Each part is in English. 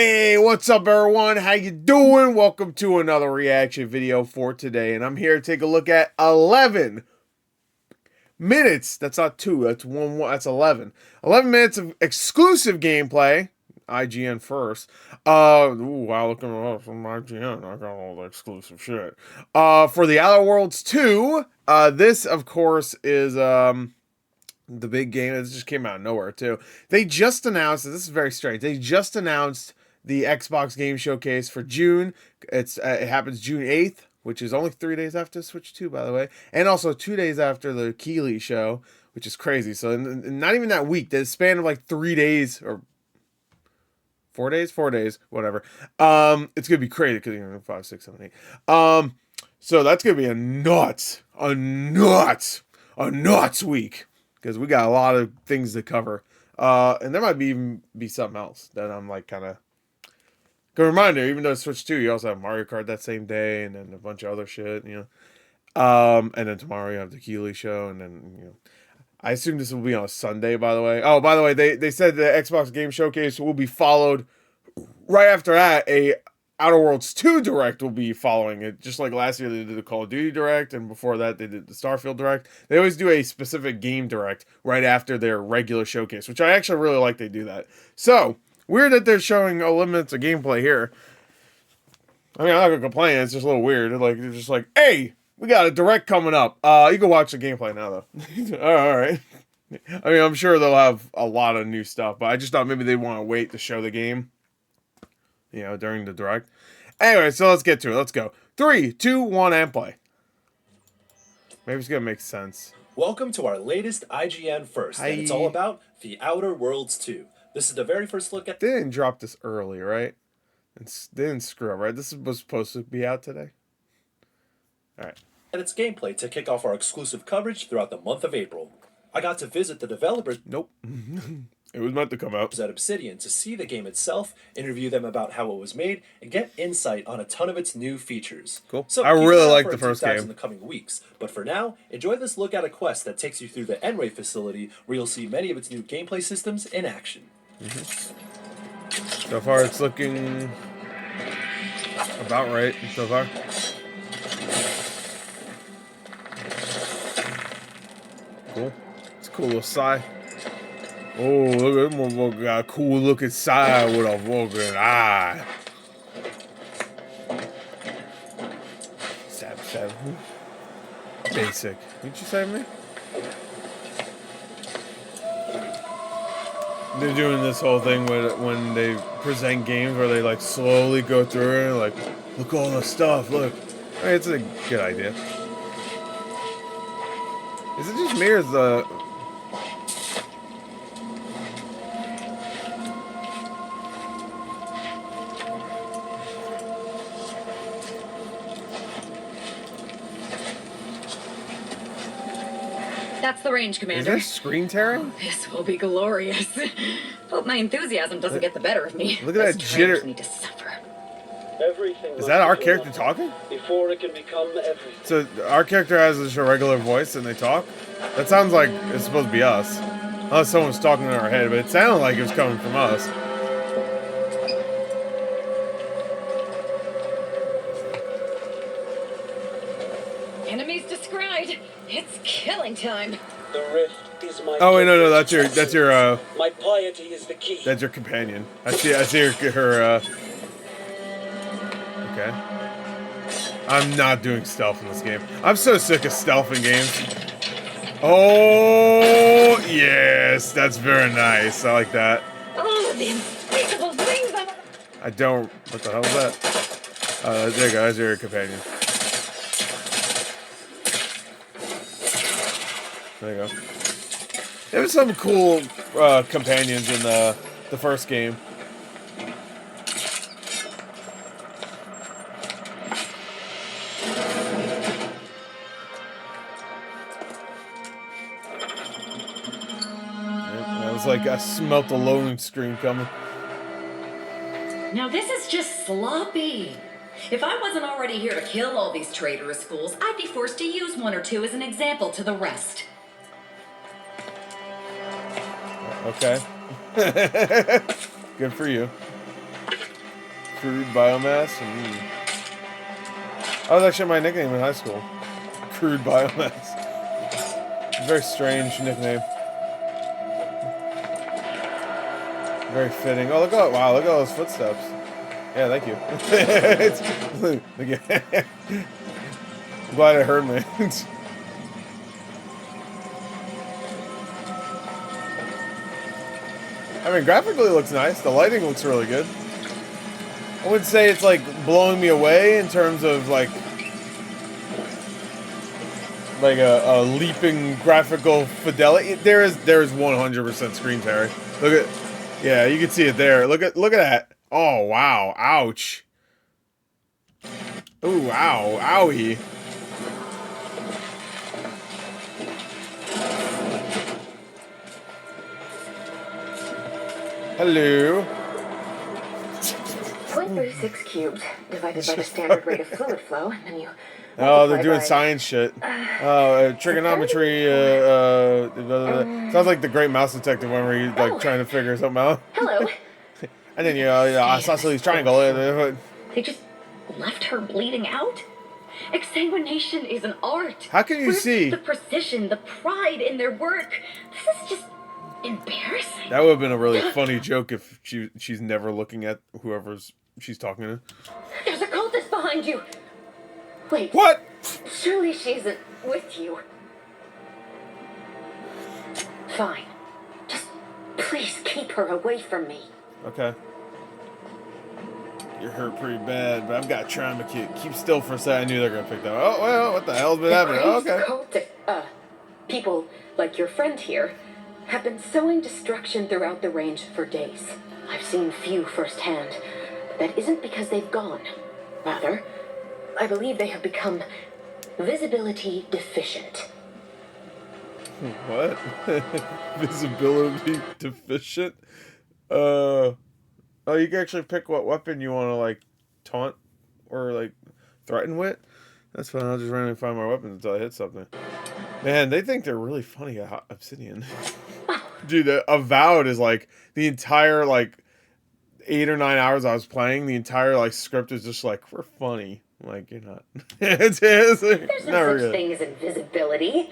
Hey, what's up everyone? How you doing? Welcome to another reaction video for today, and I'm here to take a look at 11 minutes. That's not 2, that's 1, that's 11. 11 minutes of exclusive gameplay. IGN first. Ooh, wow, looking from IGN. I got all the exclusive shit. For the Outer Worlds 2, this of course is the big game that just came out of nowhere too. They just announced, this is very strange. They just announced the Xbox Game Showcase for June. It happens June 8th, which is only 3 days after Switch 2, by the way, and also 2 days after the Keighley show, which is crazy. So not even that week. The span of like 3 days or 4 days, 4 days, whatever. It's gonna be crazy because you know 5, 6, 7, 8. So that's gonna be a nuts week. Because we got a lot of things to cover. And there might even be something else that I'm like kind of... Good reminder, even though it's Switch 2, you also have Mario Kart that same day, and then a bunch of other shit, you know. And then tomorrow you have the Keighley show, and then, you know... I assume this will be on a Sunday, by the way. Oh, by the way, they said the Xbox Game Showcase will be followed right after that. A Outer Worlds 2 Direct will be following it. Just like last year they did the Call of Duty Direct, and before that they did the Starfield Direct. They always do a specific game Direct right after their regular showcase, which I actually really like they do that. So, weird that they're showing 11 minutes of gameplay here. I mean, I'm not gonna complain, it's just a little weird. Like, they're just like, hey, we got a Direct coming up. You can watch the gameplay now, though. Alright. I mean, I'm sure they'll have a lot of new stuff, but I just thought maybe they want to wait to show the game, you know, during the Direct. Anyway, so let's get to it. Let's go. 3, 2, 1, and play. Maybe it's gonna make sense. Welcome to our latest IGN First, and it's all about The Outer Worlds 2. This is the very first look at... They didn't drop this early, right? They didn't screw up, right? This was supposed to be out today. Alright. And its gameplay to kick off our exclusive coverage throughout the month of April. I got to visit the developers... Nope. It was meant to come out at Obsidian to see the game itself, interview them about how it was made, and get insight on a ton of its new features. Cool. So I really like the first game in the coming weeks, but for now, enjoy this look at a quest that takes you through the Enray facility, where you'll see many of its new gameplay systems in action. So far, it's looking about right. So far. Cool. It's a cool little sigh. Oh, look at that motherfucker got a cool looking side with a fucking eye. Stab. Basic. Didn't you say to me? They're doing this whole thing when they present games where they like slowly go through it and like, look all the stuff, look. I mean, it's a good idea. Is it just me or is the... That's the range, Commander. Is there screen tearing? This will be glorious. Hope my enthusiasm doesn't get the better of me. Look at that jitter. Need to suffer. Is that our character talking? Before it can become everything. So our character has just a regular voice and they talk? That sounds like it's supposed to be us. Unless someone's talking in our head, but it sounded like it was coming from us. Enemies described. It's killing time. The rift is my... Oh wait, no, that's your my piety is the key. that's your companion. I see her okay. I'm not doing stealth in this game. I'm so sick of stealth in games. Oh yes, that's very nice. I like that. Oh, the unspeakable things of... I don't... What the hell is that? There you go. That's your companion. There you go. There was some cool companions in the first game. That was like I smelt the loading screen coming. Now this is just sloppy. If I wasn't already here to kill all these traitorous fools, I'd be forced to use one or two as an example to the rest. Okay. Good for you. Crude biomass. That was actually my nickname in high school. Crude biomass. Very strange nickname. Very fitting. Oh, look at wow! Look at all those footsteps. Yeah, thank you. I'm glad it heard me. I mean, graphically it looks nice. The lighting looks really good. I wouldn't say it's like blowing me away in terms of like a leaping graphical fidelity. There is 100% screen tearing. Look at, yeah, you can see it there. Look at that. Oh wow! Ouch! Ooh, ow, owie! Hello. 0.36 cubed divided by the standard rate of fluid flow, and then you. Oh, they're doing science shit. Trigonometry. Sounds like the Great Mouse Detective when we're like trying to figure something out. Hello. And then isosceles triangle. They just left her bleeding out? Exsanguination is an art. How can you Where's see? the precision, the pride in their work? This is just embarrassing. That would have been a really funny joke if she's never looking at whoever's she's talking to. There's a cultist behind you. Wait. What? Surely she isn't with you. Fine. Just please keep her away from me. Okay. You're hurt pretty bad, but I've got trauma kit. Keep still for a second. I knew they were gonna pick that up. Oh well, what the hell's been happening? Oh, okay. People like your friend here have been sowing destruction throughout the range for days. I've seen few firsthand, but that isn't because they've gone. Rather, I believe they have become visibility deficient. What? Visibility deficient? Oh, you can actually pick what weapon you want to like taunt or like threaten with. That's fine. I'll just randomly find my weapons until I hit something. Man, they think they're really funny at Obsidian. Dude, Avowed is like the entire like 8 or 9 hours I was playing. The entire like script is just like, we're funny. Like, you're not. It's There's not no such really. thing as invisibility.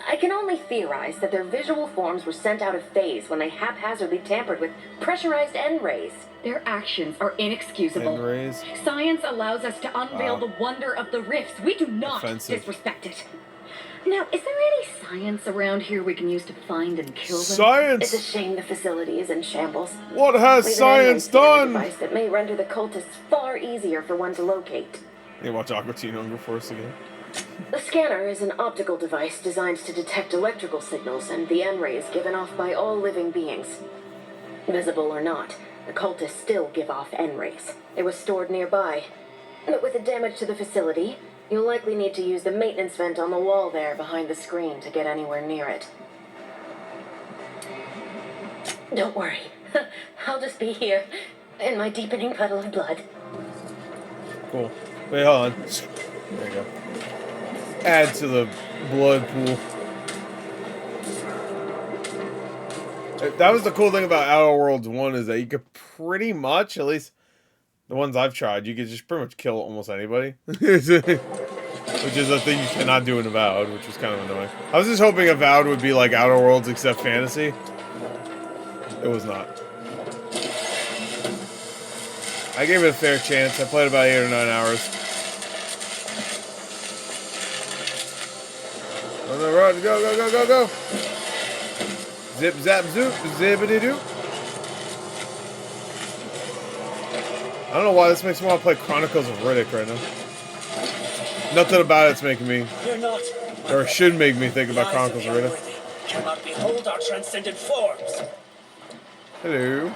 I can only theorize that their visual forms were sent out of phase when they haphazardly tampered with pressurized N-rays. Their actions are inexcusable. N-rays? Science allows us to unveil Wow. the wonder of the rifts. We do not Offensive. disrespect it. Now, is there any science around here we can use to find and kill them? Science! It's a shame the facility is in shambles. What has Leave an science N-ray scanner done? device that may render the cultists far easier for one to locate. You watch Aqua Teen Hunger Force again? The scanner is an optical device designed to detect electrical signals and the N-rays given off by all living beings. Visible or not, the cultists still give off N-rays. It was stored nearby. But with the damage to the facility, you'll likely need to use the maintenance vent on the wall there behind the screen to get anywhere near it. Don't worry. I'll just be here in my deepening puddle of blood. Cool. Wait, hold on. There you go. Add to the blood pool. That was the cool thing about Outer Worlds 1 is that you could pretty much, at least the ones I've tried, you could just pretty much kill almost anybody. Which is a thing you cannot do in Avowed, which was kind of annoying. I was just hoping Avowed would be like Outer Worlds except fantasy. It was not. I gave it a fair chance. I played about 8 or 9 hours. On the road, go, go, go, go, go. Zip, zap, zoop, zippity doo. I don't know why this makes me want to play Chronicles of Riddick right now. Nothing about it's making me, You're not. or should make me think about Eyes Chronicles of the Riddick. unworthy cannot behold our transcendent forms. Hello.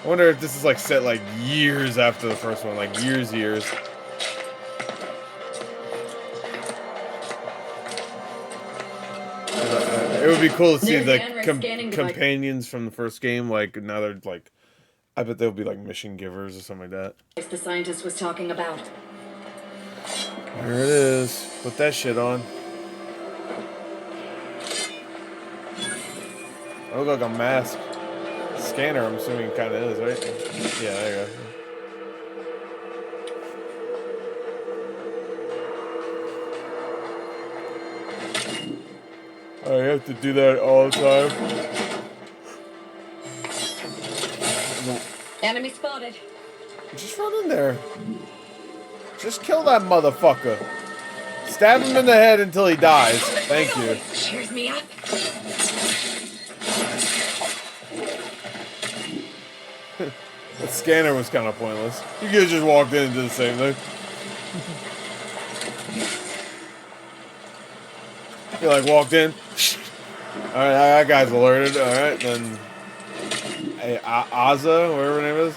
I wonder if this is like set like years after the first one, like years. It would be cool to see There's the the N-ray scanning device. companions from the first game. Like now they're like, I bet they'll be like mission givers or something like that. It's the scientist was talking about. There it is. Put that shit on. I look like a mask. Scanner, I'm assuming it kind of is, right? Yeah, there you go. Oh, you have to do that all the time. Enemy spotted. Just run in there. Just kill that motherfucker. Stab him in the head until he dies. Thank you. Cheers me up. The scanner was kind of pointless. You could have just walked in and did the same thing. You like walked in. Alright, that guy's alerted. Alright, then. Hey, Aza, whatever her name is.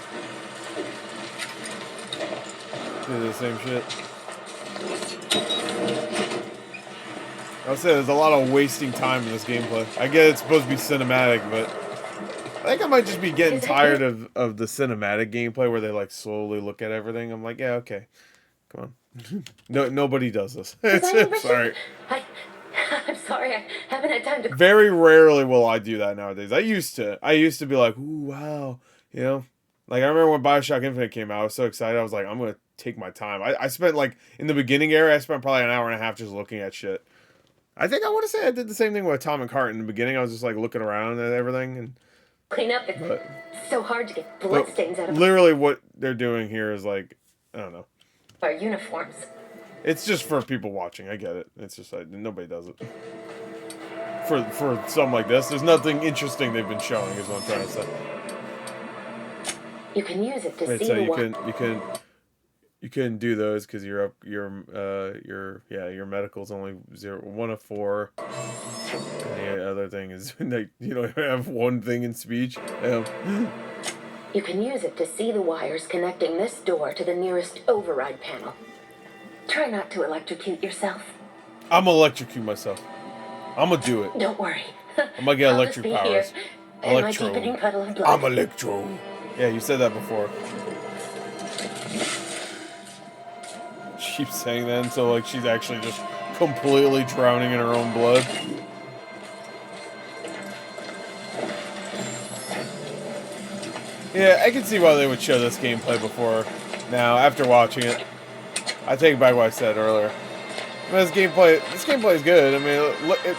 Do the same shit. I'll say there's a lot of wasting time in this gameplay. I get it's supposed to be cinematic, but I think I might just be getting tired of the cinematic gameplay where they like slowly look at everything. I'm like, yeah, okay, come on. No, nobody does this. It's sorry. I'm sorry, I haven't had time to. Very rarely will I do that nowadays. I used to be like, ooh, wow, you know. Like I remember when BioShock Infinite came out, I was so excited. I was like, I'm gonna take my time. I spent like in the beginning area, I spent probably an hour and a half just looking at shit. I think I want to say I did the same thing with Atomic Heart in the beginning. I was just like looking around at everything and Clean up. It's so hard to get bloodstains out of literally what they're doing here is like, I don't know. our uniforms. It's just for people watching. I get it. It's just like nobody does it. For something like this, there's nothing interesting they've been showing. Is what I'm trying to say. You can use it to Wait, see so the you couldn't do those because your medical's only 1 of 4. And the other thing is like, you don't have one thing in speech. You can use it to see the wires connecting this door to the nearest override panel. Try not to electrocute yourself. I'm gonna electrocute myself. I'm gonna do it. Don't worry. I'm gonna get I'll electric just be powers. here, and my deepening puddle of blood. I'm Electro. Yeah, you said that before. She keeps saying that, so like she's actually just completely drowning in her own blood. Yeah, I can see why they would show this gameplay before. Now, after watching it, I take back what I said earlier. I mean, this gameplay is good. I mean,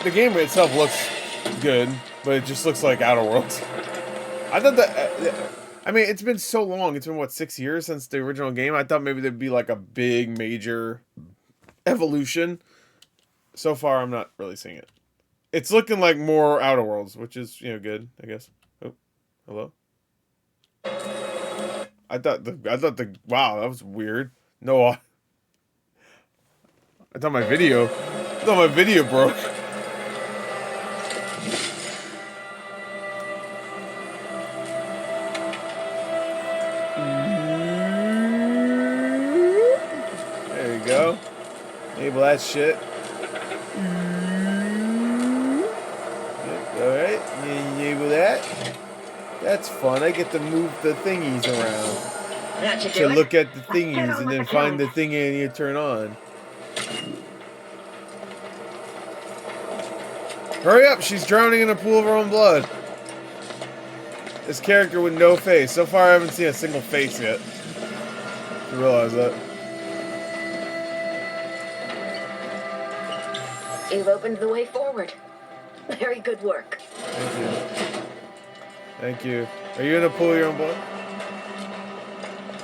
the game itself looks good, but it just looks like Outer Worlds. I thought that. I mean, it's been so long. It's been, what, 6 years since the original game? I thought maybe there'd be, like, a big, major evolution. So far, I'm not really seeing it. It's looking like more Outer Worlds, which is, you know, good, I guess. Oh, hello? I thought the... Wow, that was weird. No, I thought my video broke. There you go. Enable that shit. Alright, enable that. That's fun. I get to move the thingies around. To look at the thingies and then find the thingy I need to turn on. Hurry up, she's drowning in a pool of her own blood. This character with no face. So far I haven't seen a single face yet. You realize that? You've opened the way forward. Very good work. Thank you. Thank you. Are you in a pool of your own blood?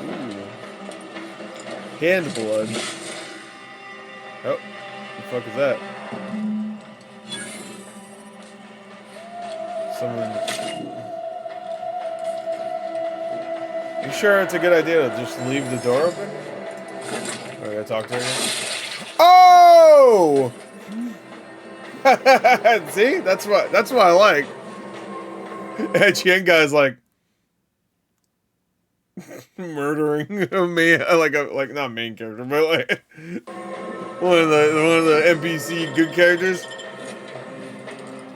Ooh. Hand blood. Oh. What the fuck is that? You sure it's a good idea to just leave the door open? Or I gotta talk to her again? Oh! See? That's what I like. IGN guy's like murdering me, like not main character, but like one of the NPC good characters.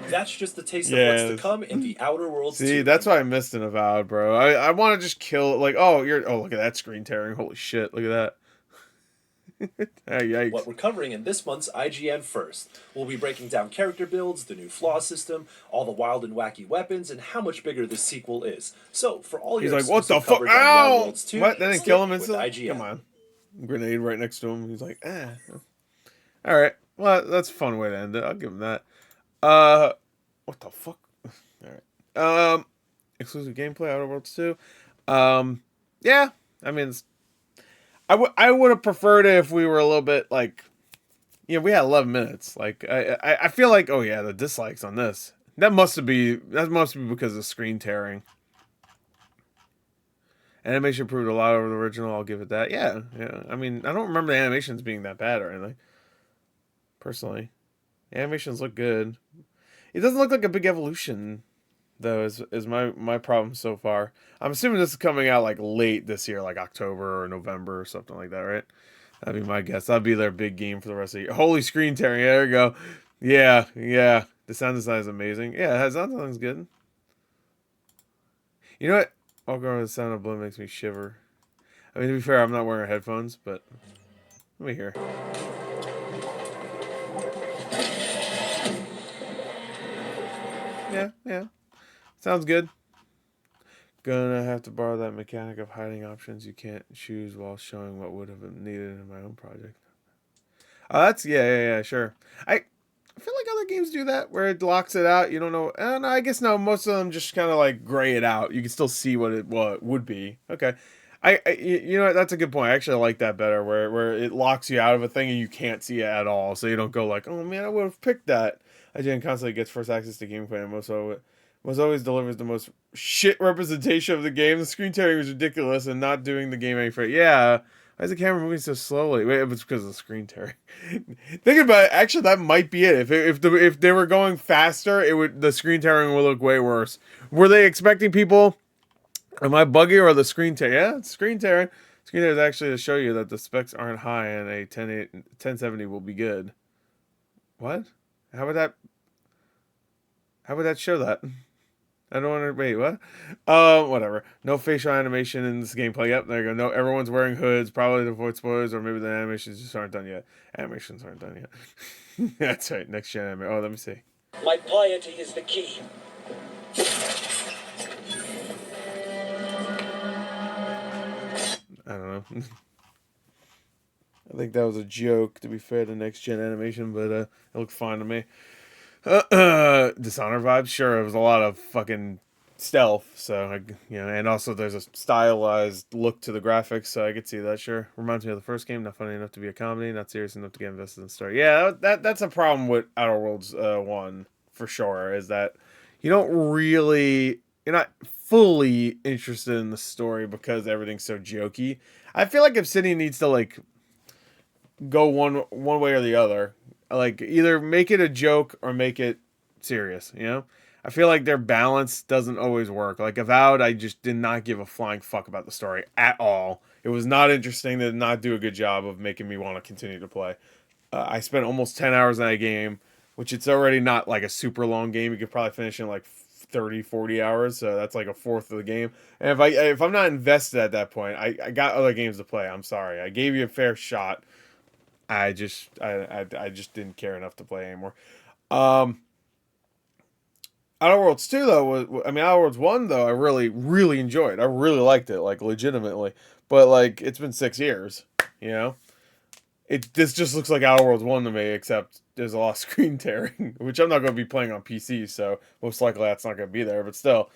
That's just a taste of what's to come in the Outer Worlds. See, that's why I missed an Avowed, bro. I want to just kill, like, look at that screen tearing. Holy shit, look at that. Yikes. What we're covering in this month's IGN First. We'll be breaking down character builds, the new flaw system, all the wild and wacky weapons, and how much bigger this sequel is. So, for all your He's like, what the fuck? coverage on the Outer Ow! Worlds 2, What? They didn't kill him instantly? IGN. Come on. Grenade right next to him. He's like, ah. Alright. Well, that's a fun way to end it. I'll give him that. What the fuck? All right. Exclusive gameplay, Outer Worlds 2. Yeah. I mean, I would have preferred it if we were a little bit like, we had 11 minutes. Like, I feel like, oh yeah, the dislikes on this. That must be because of screen tearing. Animation improved a lot over the original. I'll give it that. Yeah. I mean, I don't remember the animations being that bad or anything. Personally, animations look good. It doesn't look like a big evolution, though. Is my problem so far. I'm assuming this is coming out like late this year, like October or November or something like that, right? That'd be my guess. That'd be their big game for the rest of the year. Holy screen tearing. Yeah, there we go. Yeah. The sound design is amazing. Yeah, the sound design's good. You know what? I'll go with the sound of blood makes me shiver. I mean, to be fair, I'm not wearing headphones, but let me hear. Yeah. Sounds good. Gonna have to borrow that mechanic of hiding options you can't choose while showing what would have been needed in my own project. Oh, that's yeah, sure. I feel like other games do that where it locks it out. You don't know. No, I guess no. Most of them just kind of like gray it out. You can still see what it would be. Okay. You know what? That's a good point. I actually like that better, where it locks you out of a thing and you can't see it at all, so you don't go like, oh man, I would have picked that. IGN constantly gets first access to gameplay and most always delivers the most shit representation of the game. The screen tearing was ridiculous and not doing the game any favor. Yeah. Why is the camera moving so slowly? Wait, it's because of the screen tearing. Thinking about it, actually, that might be it. If they were going faster, the screen tearing would look way worse. Were they expecting people? Am I buggy or the screen tearing? Yeah, it's screen tearing. Screen tearing is actually to show you that the specs aren't high and a 1070 will be good. What? How would that show that? I don't want to wait. What? Whatever. No facial animation in this gameplay. Yep, there you go. No, everyone's wearing hoods, probably to avoid spoilers, or maybe the animations just aren't done yet. Animations aren't done yet. That's right. Next gen anime. Oh, let me see. My piety is the key. I don't know. I think that was a joke, to be fair to next gen animation, but it looked fine to me. Dishonor vibes, sure. It was a lot of fucking stealth, so and also there's a stylized look to the graphics, so I could see that. Sure, reminds me of the first game. Not funny enough to be a comedy, not serious enough to get invested in the story. Yeah, that's a problem with Outer Worlds 1 for sure. Is that you're not fully interested in the story because everything's so jokey. I feel like Obsidian needs to like go one way or the other. Like either make it a joke or make it serious, I feel like their balance doesn't always work. Like Avowed, I just did not give a flying fuck about the story at all. It was not interesting. They did not do a good job of making me want to continue to play. I spent almost 10 hours in that game, which it's already not like a super long game. You could probably finish in like 30, 40 hours. So that's like a fourth of the game. And if I'm not invested at that point, I got other games to play. I'm sorry. I gave you a fair shot. I just didn't care enough to play anymore. Outer Worlds 2 though Outer Worlds 1 though I really really enjoyed. I really liked it, like legitimately. But like it's been 6 years, This just looks like Outer Worlds 1 to me, except there's a lot of screen tearing, which I'm not going to be playing on PC, so most likely that's not going to be there, but still.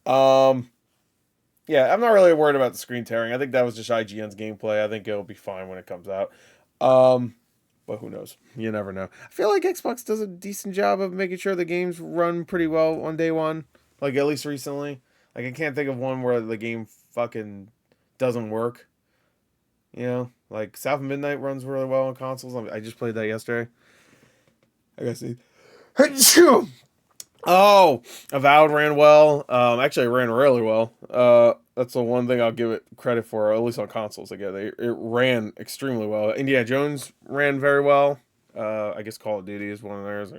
Yeah, I'm not really worried about the screen tearing. I think that was just IGN's gameplay. I think it'll be fine when it comes out. But who knows? You never know. I feel like Xbox does a decent job of making sure the games run pretty well on day one. Like, at least recently. Like, I can't think of one where the game fucking doesn't work. Like, South of Midnight runs really well on consoles. I just played that yesterday. I gotta see. Oh, Avowed ran well. Actually, it ran really well. That's the one thing I'll give it credit for, at least on consoles. It ran extremely well. Indiana Jones ran very well. I guess Call of Duty is one of theirs.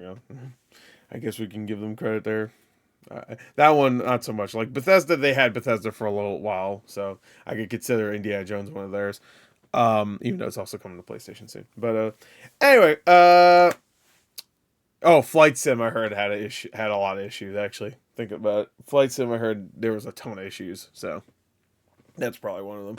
I guess we can give them credit there. That one, not so much. Like Bethesda, they had Bethesda for a little while, so I could consider Indiana Jones one of theirs. Even though it's also coming to PlayStation soon. But anyway, oh, Flight Sim I heard had a lot of issues actually. Think about it. Flight Sim I heard there was a ton of issues, so that's probably one of them.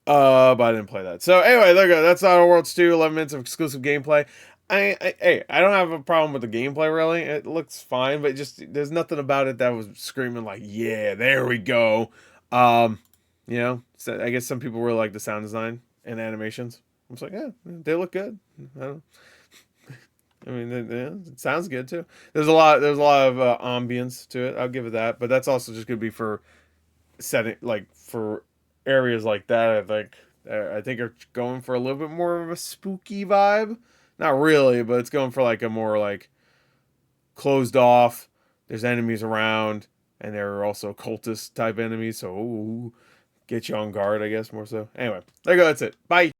But I didn't play that. So anyway, there you go. That's Outer Worlds 2, 11 minutes of exclusive gameplay. I don't have a problem with the gameplay really. It looks fine, but just there's nothing about it that was screaming like, yeah, there we go. Um, so I guess some people really like the sound design and animations. I was like, yeah, they look good. I mean, it sounds good too. There's a lot of ambience to it. I'll give it that, but that's also just gonna be for setting, like for areas like that. I think are going for a little bit more of a spooky vibe. Not really, but it's going for like a more like closed off. There's enemies around, and there are also cultist type enemies. So get you on guard, I guess more so. Anyway, there you go. That's it. Bye.